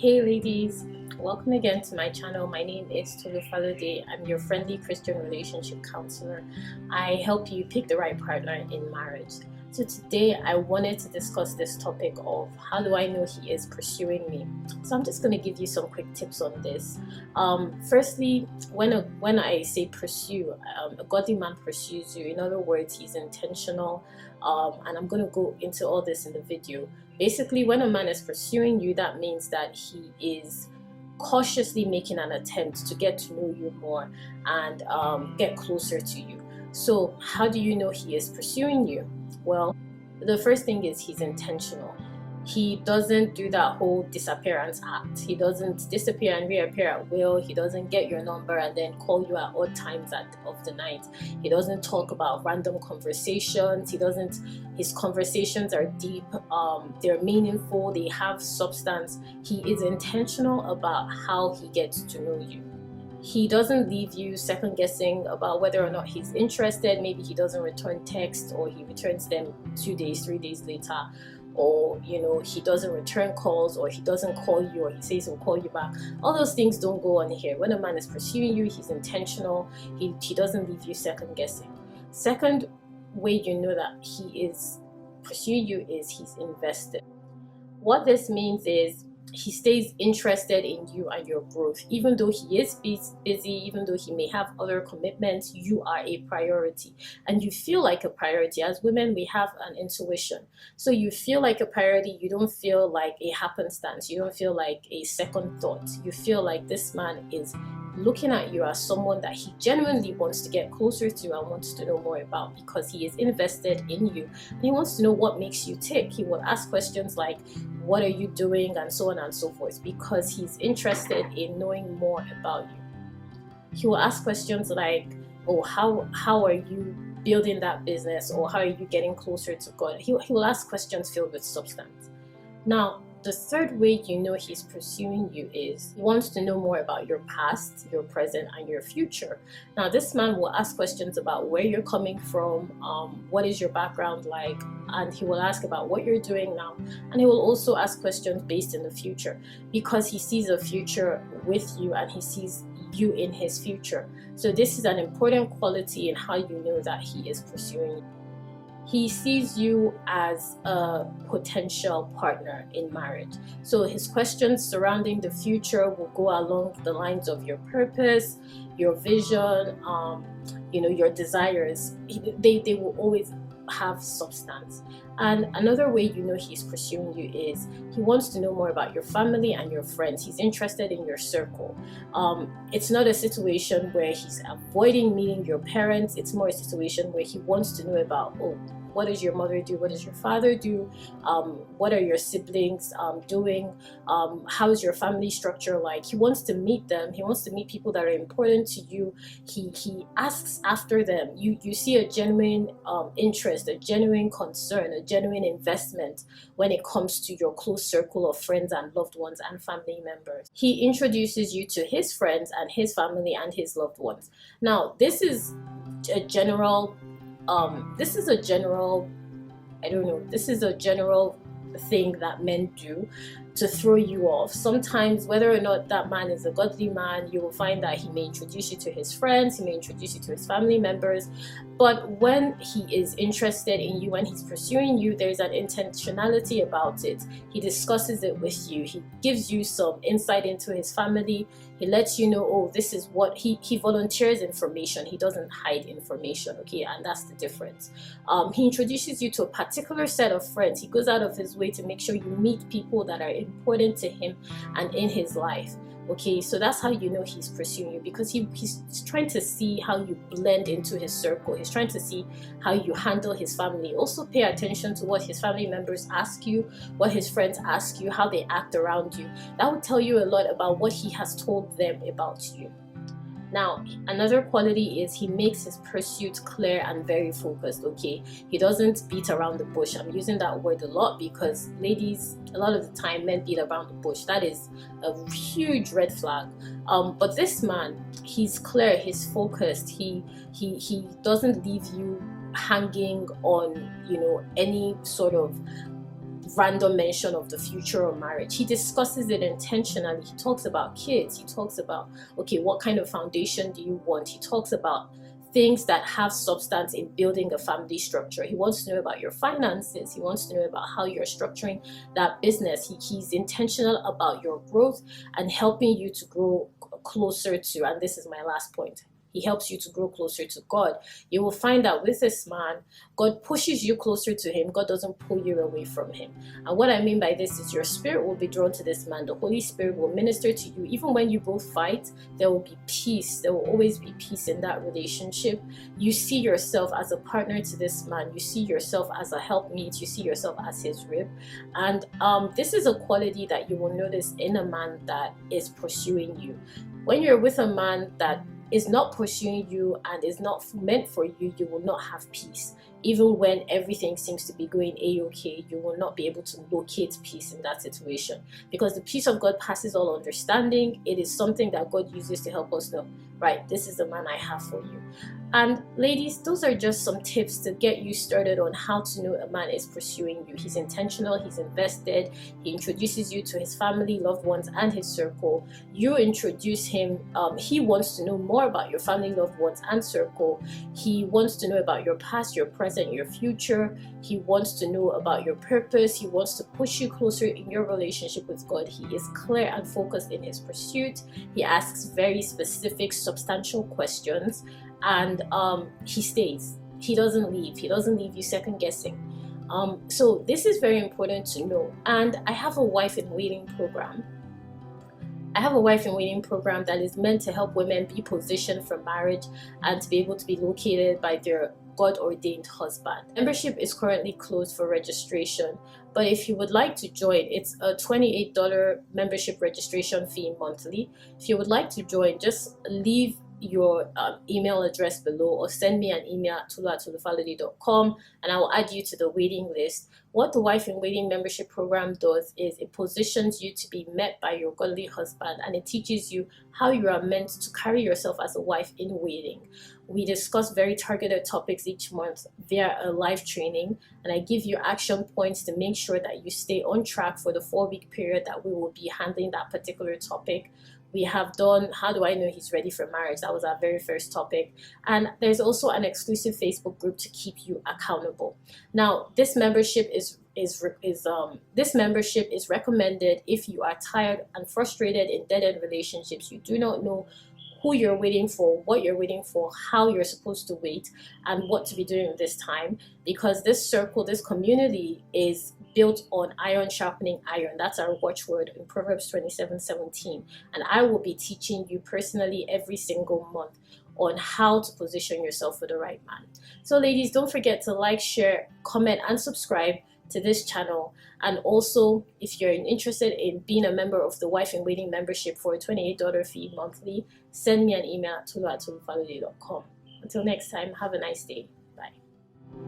Hey ladies, welcome again to my channel. My name is Tolu Falode. I'm your friendly Christian relationship counselor. I help you pick the right partner in marriage. So today I wanted to discuss this topic of how do I know he is pursuing me. So I'm just going to give you some quick tips on this. Firstly, when I say pursue, a godly man pursues you. In other words, he's intentional. And I'm going to go into all this in the video. Basically, when a man is pursuing you, that means that he is cautiously making an attempt to get to know you more and get closer to you. So how do you know he is pursuing you? Well, the first thing is he's intentional. He doesn't do that whole disappearance act. He doesn't disappear and reappear at will. He doesn't get your number and then call you at odd times of the night. He doesn't talk about random conversations. His conversations are deep, they're meaningful, they have substance. He is intentional about how he gets to know you. He doesn't leave you second guessing about whether or not he's interested. Maybe he doesn't return text, or he returns them 2 days, 3 days later, or he doesn't return calls, or he doesn't call you, or he says he'll call you back. All those things don't go on here. When a man is pursuing you, he's intentional. He doesn't leave you second guessing. Second way you know that he is pursuing you is he's invested. What this means is he stays interested in you and your growth. Even though he is busy, even though he may have other commitments, you are a priority and you feel like a priority. As women, we have an intuition. So you feel like a priority. You don't feel like a happenstance. You don't feel like a second thought. You feel like this man is looking at you as someone that he genuinely wants to get closer to and wants to know more about, because he is invested in you and he wants to know what makes you tick. He will ask questions like, what are you doing, and so on and so forth, because he's interested in knowing more about you. He will ask questions like, oh, how are you building that business, or how are you getting closer to God? He will ask questions filled with substance. Now, the third way you know he's pursuing you is he wants to know more about your past, your present, and your future. Now, this man will ask questions about where you're coming from, what is your background like, and he will ask about what you're doing now. And he will also ask questions based in the future, because he sees a future with you and he sees you in his future. So this is an important quality in how you know that he is pursuing you. He sees you as a potential partner in marriage. So his questions surrounding the future will go along the lines of your purpose, your vision, your desires. They will always have substance. And another way you know he's pursuing you is he wants to know more about your family and your friends. He's interested in your circle. It's not a situation where he's avoiding meeting your parents. It's more a situation where he wants to know about, oh, what does your mother do? What does your father do? What are your siblings doing? How is your family structure like? He wants to meet them. He wants to meet people that are important to you. He asks after them. You see a genuine interest, a genuine concern, a genuine investment when it comes to your close circle of friends and loved ones and family members. He introduces you to his friends and his family and his loved ones. Now, this is a general thing that men do to throw you off. Sometimes, whether or not that man is a godly man, you will find that he may introduce you to his friends, he may introduce you to his family members. But when he is interested in you, when he's pursuing you, there's an intentionality about it. He discusses it with you. He gives you some insight into his family. He lets you know, oh, this is what he volunteers information. He doesn't hide information, okay? And that's the difference. He introduces you to a particular set of friends. He goes out of his way to make sure you meet people that are important to him and in his life. Okay, so that's how you know he's pursuing you, because he's trying to see how you blend into his circle. He's trying to see how you handle his family. Also pay attention to what his family members ask you, what his friends ask you, how they act around you. That will tell you a lot about what he has told them about you. Now, another quality is he makes his pursuit clear and very focused, okay? He doesn't beat around the bush. I'm using that word a lot because ladies, a lot of the time, men beat around the bush. That is a huge red flag. But this man, he's clear, he's focused. He doesn't leave you hanging on, any sort of random mention of the future of marriage. He discusses it intentionally. He talks about kids. He talks about, okay, what kind of foundation do you want? He talks about things that have substance in building a family structure. He wants to know about your finances. He wants to know about how you're structuring that business. He's intentional about your growth and helping you to grow closer to, and this is my last point, he helps you to grow closer to God. You will find that with this man, God pushes you closer to him. God doesn't pull you away from him. And what I mean by this is your spirit will be drawn to this man. The Holy Spirit will minister to you. Even when you both fight, there will be peace. There will always be peace in that relationship. You see yourself as a partner to this man. You see yourself as a helpmeet. You see yourself as his rib. And this is a quality that you will notice in a man that is pursuing you. When you're with a man that is not pursuing you and is not meant for you, you will not have peace. Even when everything seems to be going a-okay, you will not be able to locate peace in that situation, because the peace of God passes all understanding. It is something that God uses to help us know, right, this is the man I have for you. And ladies, those are just some tips to get you started on how to know a man is pursuing you. He's intentional, he's invested, he introduces you to his family, loved ones, and his circle. You introduce him, he wants to know more about your family, loved ones, and circle. He wants to know about your past, your present, your future. He wants to know about your purpose. He wants to push you closer in your relationship with God. He is clear and focused in his pursuit. He asks very specific, substantial questions. And he stays. He doesn't leave. He doesn't leave you second guessing. So this is very important to know. And I have a wife in waiting program. I have a wife in waiting program that is meant to help women be positioned for marriage and to be able to be located by their God-ordained husband. Membership is currently closed for registration, but if you would like to join, it's a $28 membership registration fee monthly. If you would like to join, just leave your email address below or send me an email at tolu@tolufalode.com and I will add you to the waiting list. What the Wife in Waiting membership program does is it positions you to be met by your godly husband, and it teaches you how you are meant to carry yourself as a wife in waiting. We discuss very targeted topics each month via a live training, and I give you action points to make sure that you stay on track for the 4-week period that we will be handling that particular topic. We have done, how do I know he's ready for marriage? That was our very first topic. And there's also an exclusive Facebook group to keep you accountable. Now, this membership is recommended if you are tired and frustrated in dead-end relationships. You do not know who you're waiting for, what you're waiting for, how you're supposed to wait, and what to be doing at this time. Because this circle, this community is built on iron sharpening iron. That's our watchword in Proverbs 27:17. And I will be teaching you personally every single month on how to position yourself for the right man. So ladies, don't forget to like, share, comment, and subscribe to this channel. And also, if you're interested in being a member of the Wife in Waiting membership for a $28 fee monthly, send me an email at tolu@tolufalode.com. Until next time, have a nice day.